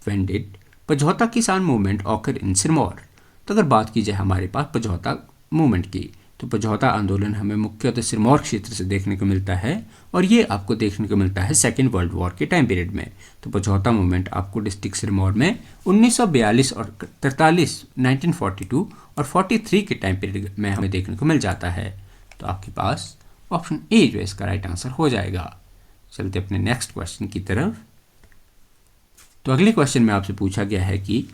व्हेन डिड पझौता किसान मूवमेंट ऑकर इन सिरमौर? तो अगर बात की जाए हमारे पास पझौता मूवमेंट की, तो पझौता आंदोलन हमें मुख्यतः सिरमौर क्षेत्र से देखने को मिलता है, और ये आपको देखने को मिलता है सेकेंड वर्ल्ड वॉर के टाइम पीरियड में। तो पझौता मूवमेंट आपको डिस्ट्रिक्ट सिरमौर में 1942 और 43 1942 और 43 के टाइम पीरियड में हमें देखने को मिल जाता है। तो आपके पास ऑप्शन ए जो है इसका राइट आंसर हो जाएगा। चलते अपने नेक्स्ट क्वेश्चन की तरफ। तो अगले क्वेश्चन में आपसे पूछा गया है कि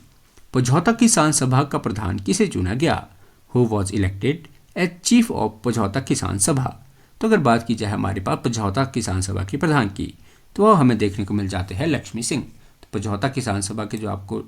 पझौता किसान सभा का प्रधान किसे चुना गया? Who was elected as chief of Pajhota Kisan Sabha? तो अगर बात की जाए हमारे पास पझौता किसान सभा के प्रधान की, तो वह हमें देखने को मिल जाते हैं लक्ष्मी सिंह। तो पझौता किसान सभा के जो आपको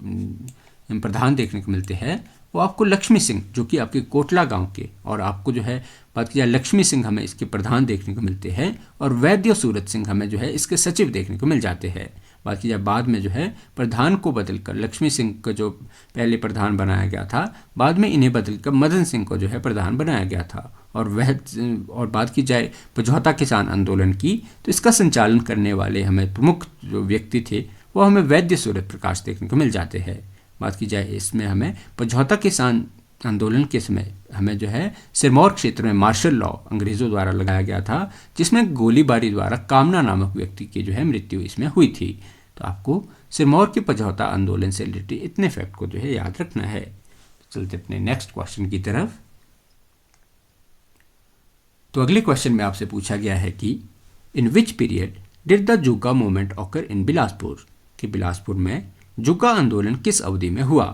प्रधान देखने को मिलते हैं वो आपको लक्ष्मी सिंह, जो कि आपके कोटला गांव के, और आपको जो है बात की जाए लक्ष्मी सिंह हमें इसके प्रधान देखने को मिलते हैं, और वैद्य सूरत सिंह हमें जो है इसके सचिव देखने को मिल जाते हैं। बात की जाए बाद में जो है प्रधान को बदलकर लक्ष्मी सिंह को जो पहले प्रधान बनाया गया था, बाद में इन्हें बदलकर मदन सिंह को जो है प्रधान बनाया गया था। और बात की जाए पझौता किसान आंदोलन की, तो इसका संचालन करने वाले हमें प्रमुख जो व्यक्ति थे वो हमें वैद्य सूरत प्रकाश देखने को मिल जाते हैं। बात की जाए इसमें हमें पझौता किसान आंदोलन के समय हमें जो है सिरमौर क्षेत्र में मार्शल लॉ अंग्रेज़ों द्वारा लगाया गया था, जिसमें गोलीबारी द्वारा कामना नामक व्यक्ति की जो है मृत्यु इसमें हुई थी। तो आपको सिरमौर के पझौता आंदोलन से रिलेटेड इतने फैक्ट को जो है याद रखना है। चलते अपने नेक्स्ट क्वेश्चन की तरफ। तो अगले क्वेश्चन में आपसे पूछा गया है कि in which period did the Jugga movement occur in Bilaspur? कि बिलासपुर में जुग्गा आंदोलन किस अवधि में हुआ?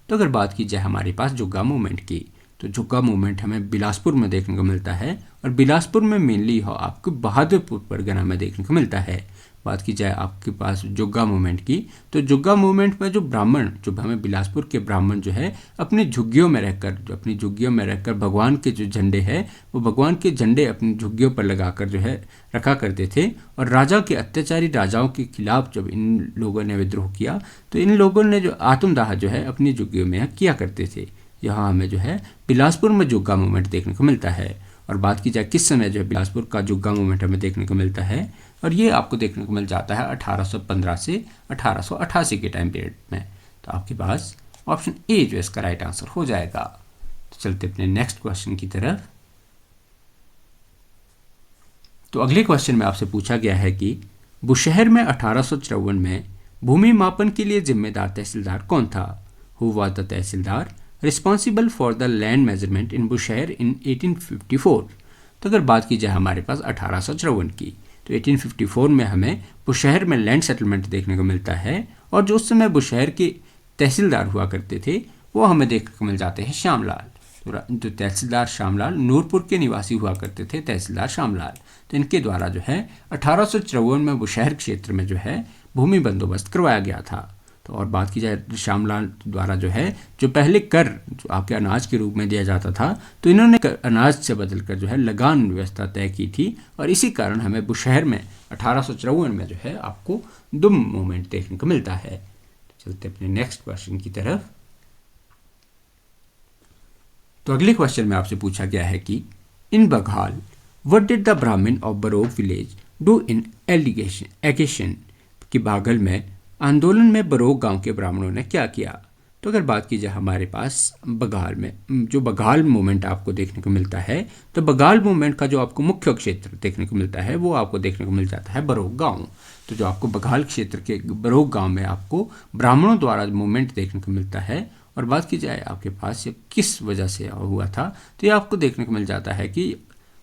तो अगर बात की जाए हमारे पास जुग्गा मूवमेंट की, तो जुग्गा मूवमेंट हमें बिलासपुर में देखने को मिलता है, और बिलासपुर में मेनली आपको बहादुरपुर परगना में देखने को मिलता है। बात की जाए आपके पास जुग्गा मूवमेंट की, तो जुग्गा मूवमेंट में जो ब्राह्मण, जो हमें बिलासपुर के ब्राह्मण जो है अपनी झुग्गियों में रहकर भगवान के जो झंडे हैं वो भगवान के झंडे अपनी झुग्गियों पर लगाकर जो है रखा करते थे, और राजा के अत्याचारी राजाओं के खिलाफ जब इन लोगों ने विद्रोह किया तो इन लोगों ने जो आत्मदाह जो है अपनी झुग्गियों में किया करते थे। यहाँ हमें जो है बिलासपुर में जुग्गा मूवमेंट देखने को मिलता है। और बात की जाए किस समय जो है बिलासपुर का जुग्गा मूवमेंट हमें देखने को मिलता है, और ये आपको देखने को मिल जाता है 1815 से 1888 के टाइम पीरियड में। तो आपके पास ऑप्शन ए जो इसका राइट आंसर हो जाएगा। तो चलते अपने नेक्स्ट क्वेश्चन की तरफ। तो अगले क्वेश्चन में आपसे पूछा गया है कि बुशहर में 1854 में भूमि मापन के लिए जिम्मेदार तहसीलदार कौन था? Who was the tehsildar responsible for the land measurement in Bushahr in 1854? तो अगर बात की जाए हमारे पास 1854 की, तो 1854 में हमें बुशहर में लैंड सेटलमेंट देखने को मिलता है, और जो उस समय बुशहर के तहसीलदार हुआ करते थे वो हमें देखने को मिल जाते हैं श्यामलाल। तो तहसीलदार श्यामलाल नूरपुर के निवासी हुआ करते थे, तहसीलदार श्यामलाल। तो इनके द्वारा जो है 1854 में बुशहर क्षेत्र में जो है भूमि बंदोबस्त करवाया गया था। तो और बात की जाए श्यामलाल द्वारा जो है जो पहले कर जो आपके अनाज के रूप में दिया जाता था, तो इन्होंने अनाज से बदलकर जो है लगान व्यवस्था तय की थी, और इसी कारण हमें बुशहर में 1854 में जो है आपको दुम मूवमेंट देखने को मिलता है। चलते अपने नेक्स्ट क्वेश्चन की तरफ। तो अगले क्वेश्चन में आपसे पूछा गया है कि in Baghal what did the Brahmin of Barog village do in allegation कि बाघल में आंदोलन में बरोग गांव के ब्राह्मणों ने क्या किया? तो अगर बात की जाए हमारे पास बघाल में जो बघाल मूवमेंट आपको देखने को मिलता है, तो बघाल मूवमेंट का जो आपको मुख्य क्षेत्र देखने को मिलता है वो आपको देखने को मिल जाता है बरोग गांव। तो जो आपको बघाल क्षेत्र के बरोग गांव में आपको ब्राह्मणों द्वारा मूवमेंट देखने को मिलता है, और बात की जाए आपके पास ये किस वजह से हुआ था, तो ये आपको देखने को मिल जाता है कि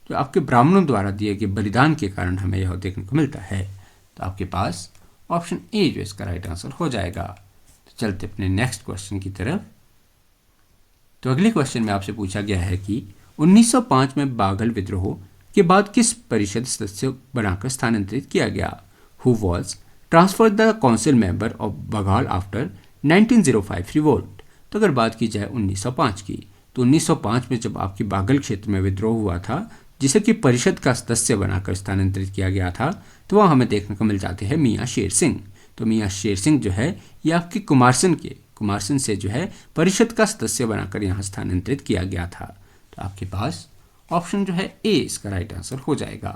जो आपके ब्राह्मणों द्वारा दिए गए बलिदान के कारण हमें यह देखने को मिलता है। तो आपके पास ऑप्शन ए जो इसका राइट आंसर हो जाएगा। तो चलते अपने नेक्स्ट क्वेश्चन की तरफ। तो अगले क्वेश्चन में आपसे पूछा गया है कि 1905 में बाघल विद्रोह के बाद किस परिषद सदस्य बनाकर स्थानांतरित किया गया? Who was transfer the council member of बघाल आफ्टर 1905 रिवोल्ट? तो अगर बात की जाए 1905 की, तो 1905 में जब आपकी बाघल क्षेत्र में विद्रोह हुआ था जिसे कि परिषद का सदस्य बनाकर स्थानांतरित किया गया था, तो वह हमें देखने को मिल जाते हैं मियाँ शेर सिंह। तो मियाँ शेर सिंह जो है ये आपकी कुमारसन से जो है परिषद का सदस्य बनाकर यहाँ स्थानांतरित किया गया था। तो आपके पास ऑप्शन जो है ए इसका राइट आंसर हो जाएगा।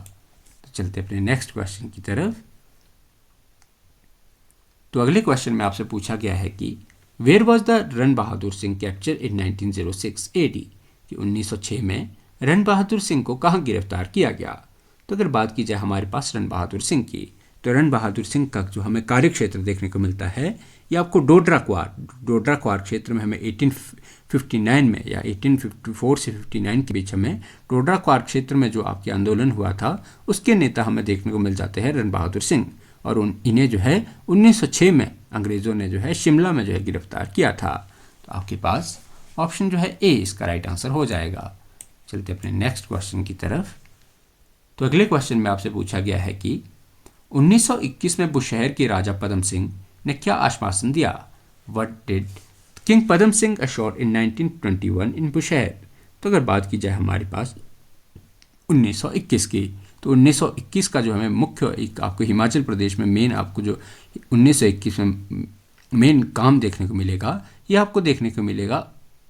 तो चलते अपने नेक्स्ट क्वेश्चन की तरफ। तो अगले क्वेश्चन में आपसे पूछा गया है कि where was the Ran Bahadur Singh capture in 1906 AD कि 1906 में रन बहादुर सिंह को कहाँ गिरफ्तार किया गया? तो अगर बात की जाए हमारे पास रन बहादुर सिंह की, तो रन बहादुर सिंह का जो हमें कार्य क्षेत्र देखने को मिलता है ये आपको डोडरा क्वार क्षेत्र में हमें 1859 में या 1854 से 59 के बीच हमें डोडरा क्वार क्षेत्र में जो आपके आंदोलन हुआ था उसके नेता हमें देखने को मिल जाते हैं रन बहादुर सिंह, और इन्हें जो है 1906 में अंग्रेज़ों ने जो है शिमला में जो है गिरफ्तार किया था। तो आपके पास ऑप्शन जो है ए इसका राइट आंसर हो जाएगा। चलते अपने नेक्स्ट क्वेश्चन की तरफ। तो अगले क्वेश्चन में आपसे पूछा गया है कि 1921 में बुशहर के राजा पदम सिंह ने क्या आश्वासन दिया? What did king Padam Singh assure in 1921 in Bushahr? तो अगर बात की जाए हमारे पास 1921 की, तो 1921 का जो हमें मुख्य एक आपको हिमाचल प्रदेश में मेन आपको जो 1921 में मेन काम देखने को मिलेगा ये आपको देखने को मिलेगा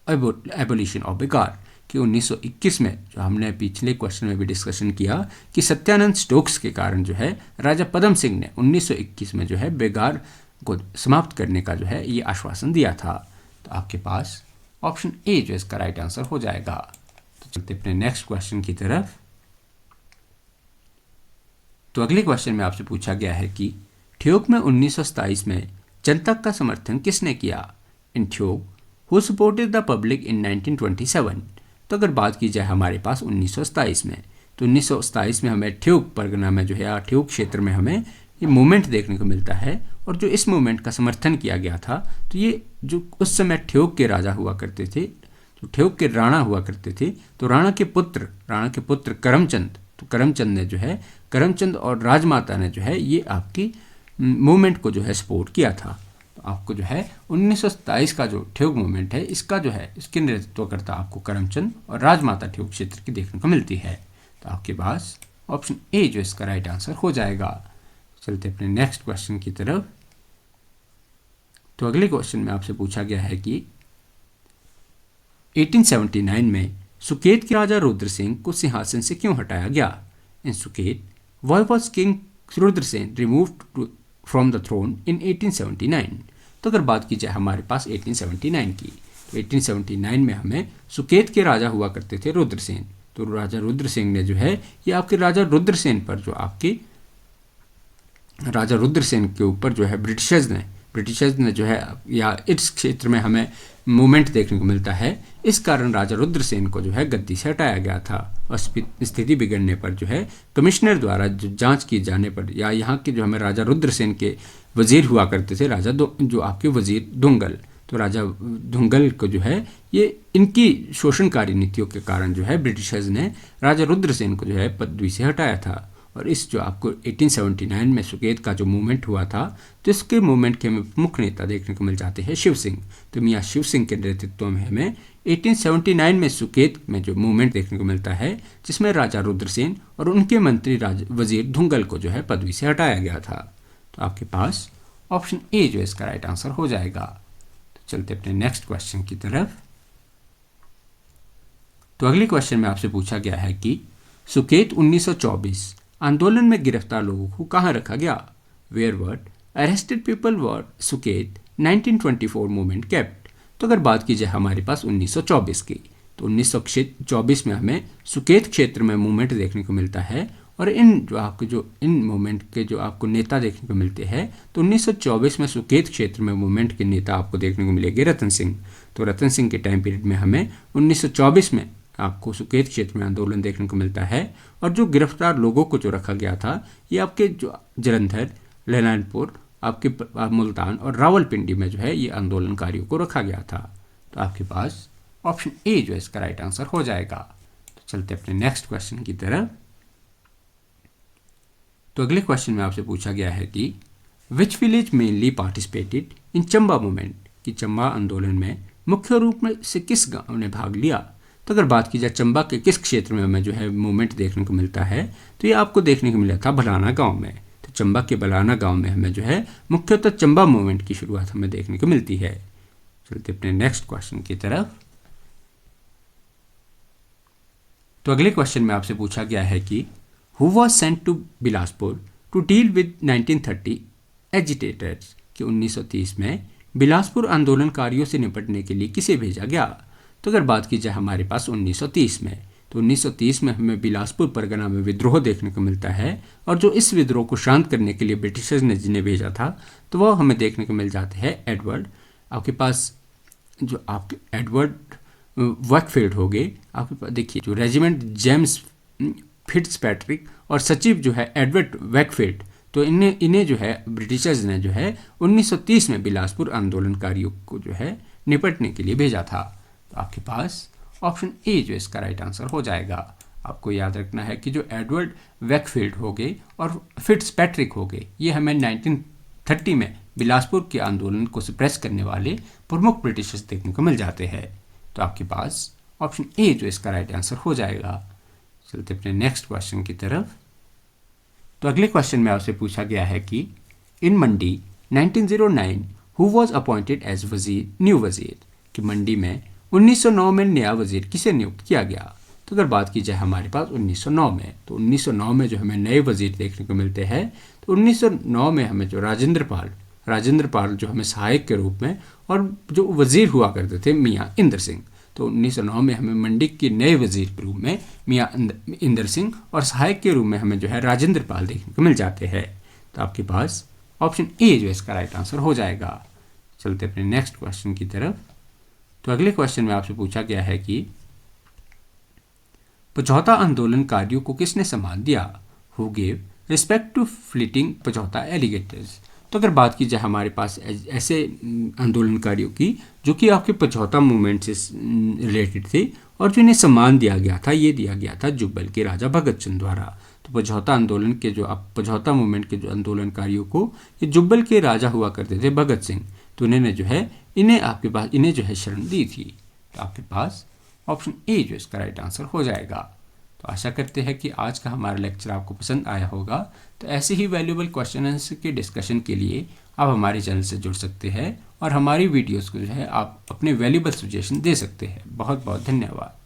एबोलिशन ऑफ बेगार कि 1921 में जो हमने पिछले क्वेश्चन में भी डिस्कशन किया कि सत्यानंद स्टोक्स के कारण जो है राजा पदम सिंह ने 1921 में जो है बेगार को समाप्त करने का जो है ये आश्वासन दिया था। तो आपके पास ऑप्शन ए जो इसका राइट आंसर हो जाएगा। तो चलते अपने नेक्स्ट क्वेश्चन की तरफ। तो अगले क्वेश्चन में आपसे पूछा गया है कि ठियोग में 1927 में जनता का समर्थन किसने किया? In Theog who supported the public in 1927? तो अगर बात की जाए हमारे पास 1927 में, तो 1927 में हमें ठियोग परगना में जो है ठियोग क्षेत्र में हमें ये मूवमेंट देखने को मिलता है, और जो इस मूवमेंट का समर्थन किया गया था तो ये जो उस समय ठियोग के राजा हुआ करते थे, जो ठियोग के राणा हुआ करते थे, तो राणा के पुत्र करमचंद, तो करमचंद ने जो है करमचंद और राजमाता ने जो है ये आपकी मूवमेंट को जो है सपोर्ट किया था। तो आपको जो है 1927 का जो ठियोग मूवमेंट है इसका जो है इसके नेतृत्वकर्ता आपको करमचंद और राजमाता ठियोग क्षेत्र की देखने को मिलती है। तो आपके पास ऑप्शन ए जो इसका राइट आंसर हो जाएगा। चलते अपने नेक्स्ट क्वेश्चन की तरफ। तो अगले क्वेश्चन में आपसे पूछा गया है कि 1879 में सुकेत के राजा रुद्र सिंह को सिंहासन से क्यों हटाया गया? In Suket why was king Rudrasen removed from the throne in 1879। तो अगर बात की जाए हमारे पास 1879 की, तो 1879 में हमें सुकेत के राजा हुआ करते थे रुद्रसेन। तो राजा रुद्रसेन ने जो है ये आपके राजा रुद्रसेन पर जो आपके राजा रुद्रसेन के ऊपर जो है ब्रिटिशर्स ने जो है या इस क्षेत्र में हमें मूवमेंट देखने को मिलता है। इस कारण राजा रुद्रसेन को जो है गद्दी से हटाया गया था और स्थिति बिगड़ने पर जो है कमिश्नर द्वारा जो जांच किए जाने पर या यहाँ के जो हमें राजा रुद्रसेन के वजीर हुआ करते थे जो आपके वजीर धुंगल, तो राजा धुंगल को जो है ये इनकी शोषणकारी नीतियों के कारण जो है ब्रिटिशर्स ने राजा रुद्रसेन को जो है पदवी से हटाया था। और इस जो आपको 1879 में सुकेत का जो मूवमेंट हुआ था, तो इसके मूवमेंट के हमें मुख्य नेता देखने को मिल जाते हैं शिव सिंह। तो मियाँ शिव सिंह के नेतृत्व में हमें 1879 में सुकेत में जो मूवमेंट देखने को मिलता है, जिसमें राजा रुद्रसेन और उनके मंत्री वजीर धुंगल को जो है पदवी से हटाया गया था। तो आपके पास ऑप्शन ए जो इसका राइट आंसर हो जाएगा। तो चलते अपने नेक्स्ट क्वेश्चन की तरफ। तो अगले क्वेश्चन में आपसे पूछा गया है कि सुकेत 1924 आंदोलन में गिरफ्तार लोगों को कहाँ रखा गया? Where were arrested people were Suket 1924 movement kept. तो अगर बात की जाए हमारे पास 1924 की, तो 1924 में हमें सुकेत क्षेत्र में मूवमेंट देखने को मिलता है और इन मूवमेंट के जो आपको नेता देखने को मिलते हैं, तो 1924 में सुकेत क्षेत्र में मूवमेंट के नेता आपको देखने को मिलेंगे रतन सिंह। तो रतन सिंह के टाइम पीरियड में हमें 1924 में आपको सुकेत क्षेत्र में आंदोलन देखने को मिलता है और जो गिरफ्तार लोगों को जो रखा गया था ये आपके जो जलंधर, लैलनपुर, आपके मुल्तान और रावलपिंडी में जो है ये आंदोलनकारियों को रखा गया था। तो आपके पास ऑप्शन ए जो इसका राइट आंसर हो जाएगा। तो चलते अपने नेक्स्ट क्वेश्चन की तरफ। तो अगले क्वेश्चन में आपसे पूछा गया है कि which village mainly participated in Chamba movement, कि चंबा आंदोलन में मुख्य रूप में से किस गांव ने भाग लिया? तो अगर बात की जाए चंबा के किस क्षेत्र में हमें जो है मूवमेंट देखने को मिलता है, तो ये आपको देखने को मिला था भलाना गांव में। तो चंबा के भलाना गांव में हमें जो है मुख्यतः चंबा मूवमेंट की शुरुआत हमें देखने को मिलती है। चलते अपने नेक्स्ट क्वेश्चन की तरफ। तो अगले क्वेश्चन में आपसे पूछा गया है कि who was sent to Bilaspur to deal with 1930 agitators, कि 1930 में बिलासपुर आंदोलनकारियों से निपटने के लिए किसे भेजा गया? तो अगर बात की जाए हमारे पास 1930 में, तो 1930 में हमें बिलासपुर परगना में विद्रोह देखने को मिलता है और जो इस विद्रोह को शांत करने के लिए ब्रिटिशर्स ने जिन्हें भेजा था, तो वह हमें देखने को मिल जाते हैं एडवर्ड। आपके पास जो आपके एडवर्ड वैकफील्ड हो गए, आपके पास देखिए जो रेजिमेंट जेम्स फिट्जपैट्रिक और सचिव जो है एडवर्ड वैकफील्ड, तो इन्हें जो है ब्रिटिशर्स ने जो है 1930 में बिलासपुर आंदोलनकारियों को जो है निपटने के लिए भेजा था। तो आपके पास ऑप्शन ए जो इसका राइट आंसर हो जाएगा। आपको याद रखना है कि जो एडवर्ड वैकफील्ड हो गए और फिट्जपैट्रिक हो गए, ये हमें 1930 में बिलासपुर के आंदोलन को सप्रेस करने वाले प्रमुख ब्रिटिशर्स देखने को मिल जाते हैं। तो आपके पास ऑप्शन ए जो इसका राइट आंसर हो जाएगा। चलते अपने नेक्स्ट क्वेश्चन की तरफ। तो अगले क्वेश्चन में आपसे पूछा गया है कि इन मंडी 1909 हु वॉज अपॉइंटेड एज वजीर न्यू वजीर, कि मंडी में 1909 में नया वजीर किसे नियुक्त किया गया? तो अगर बात की जाए हमारे पास 1909 में, तो 1909 में जो हमें नए वजीर देखने को मिलते हैं, तो 1909 में हमें जो राजेंद्र पाल जो हमें सहायक के रूप में और जो वजीर हुआ करते थे मियाँ इंदर सिंह, तो 1909 में हमें मंडी के नए वजीर के रूप में मियाँ इंदर सिंह और सहायक के रूप में हमें जो है राजेंद्र पाल देखने को मिल जाते हैं। तो आपके पास ऑप्शन ए जो इसका राइट आंसर हो जाएगा। चलते अपने नेक्स्ट क्वेश्चन की तरफ। तो अगले क्वेश्चन में आपसे पूछा गया है कि पचौता आंदोलनकारियों को किसने सम्मान दिया? Who gave respect to fleeting Pachauta alligators. तो अगर बात की जाए हमारे पास ऐसे आंदोलनकारियों की जो कि आपके पचौता मूवमेंट से रिलेटेड थे और जो इन्हें सम्मान दिया गया था, ये दिया गया था जुब्बल के राजा भगत सिंह द्वारा। तो पचौता आंदोलन के जो पचौता मूवमेंट के जो आंदोलनकारियों को ये जुब्बल के राजा हुआ करते थे भगत सिंह, तो इन्हें जो है शरण दी थी। तो आपके पास ऑप्शन ए जो इसका राइट आंसर हो जाएगा। तो आशा करते हैं कि आज का हमारा लेक्चर आपको पसंद आया होगा। तो ऐसे ही वैल्यूएबल क्वेश्चन आंसर के डिस्कशन के लिए आप हमारे चैनल से जुड़ सकते हैं और हमारी वीडियोस को जो है आप अपने वैल्यूएबल सजेशन दे सकते हैं। बहुत बहुत धन्यवाद।